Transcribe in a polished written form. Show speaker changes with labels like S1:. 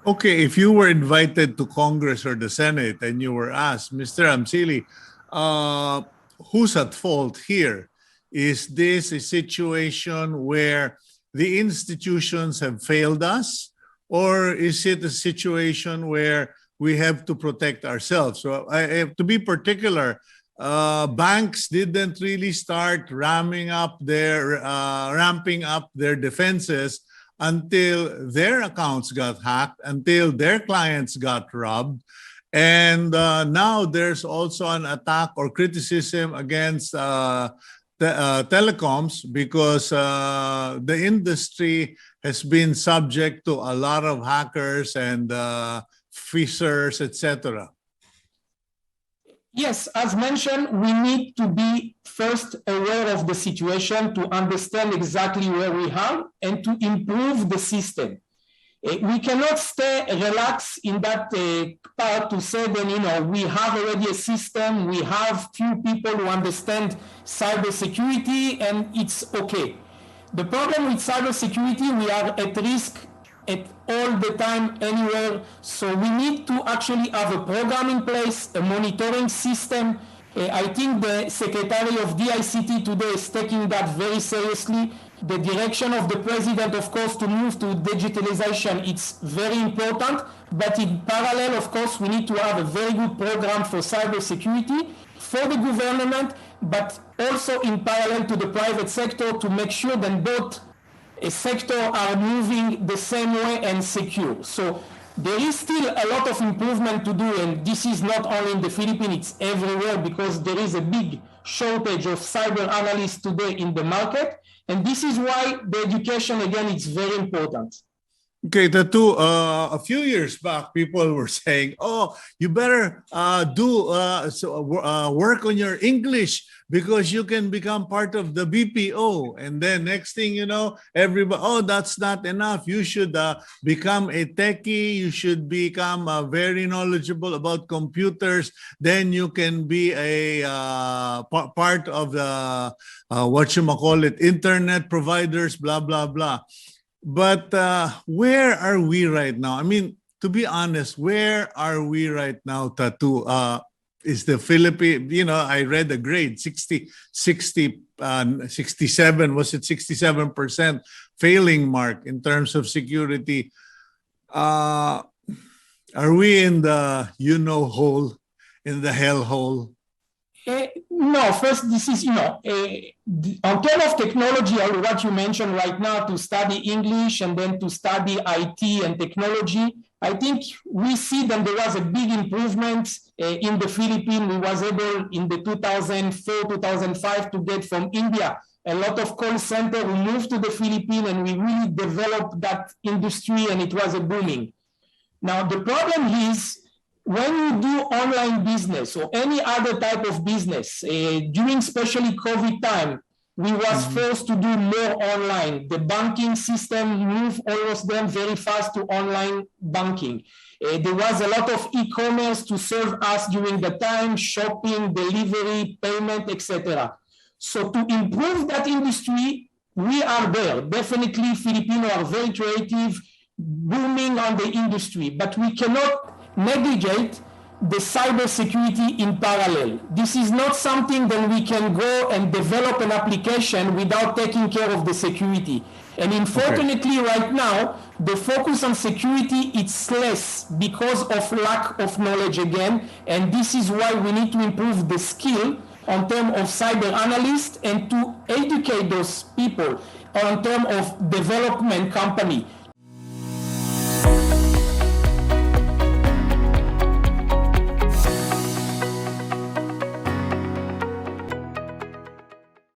S1: Okay, if you were invited to Congress or the Senate and you were asked, Mr. Amsili, uh, who's at fault here? Is this a situation where the institutions have failed us, or is it a situation where we have to protect ourselves? So, to be particular, banks didn't really start ramping up their defenses until their accounts got hacked, until their clients got robbed. And now there's also an attack or criticism against telecoms because the industry has been subject to a lot of hackers and phishers, etc.
S2: Yes, as mentioned, we need to be first aware of the situation to understand exactly where we are and to improve the system. We cannot stay relaxed in that part to say then, we have already a system, we have few people who understand cybersecurity and it's okay. The problem with cybersecurity, we are at risk at all the time, anywhere. So we need to actually have a program in place, a monitoring system. I think the Secretary of DICT today is taking that very seriously. The direction of the president, of course, to move to digitalization, it's very important. But in parallel, of course, we need to have a very good program for cybersecurity for the government, but also in parallel to the private sector to make sure that both sectors are moving the same way and secure. So there is still a lot of improvement to do, and this is not only in the Philippines, it's everywhere because there is a big shortage of cyber analysts today in the market, and this is why the education, again, is very important.
S1: Okay, Tattoo, a few years back, people were saying, oh, you better work on your English because you can become part of the BPO. And then next thing you know, everybody, oh, that's not enough. You should become a techie. You should become very knowledgeable about computers. Then you can be a part of the, internet providers, blah, blah, blah. But where are we right now? I mean, to be honest, where are we right now, Tattoo? Is the Philippines, I read the grade, 67, was it 67% failing mark in terms of security? Are we in the hole, in the hell hole?
S2: No, first, this is, on terms of technology, or what you mentioned right now, to study English and then to study IT and technology, I think we see that there was a big improvement in the Philippines. We was able in the 2004, 2005 to get from India a lot of call center who moved to the Philippines, and we really developed that industry, and it was a booming. Now, the problem is, when you do online business or any other type of business, during especially COVID time, we was forced to do more online. The banking system moved almost then very fast to online banking. There was a lot of e-commerce to serve us during the time, shopping, delivery, payment, etc. So to improve that industry, we are there. Definitely, Filipinos are very creative, booming on the industry, but we cannot negligate the cybersecurity in parallel. This is not something that we can go and develop an application without taking care of the security. And unfortunately, right now, the focus on security is less because of lack of knowledge again. And this is why we need to improve the skill on terms of cyber analysts and to educate those people on terms of development company.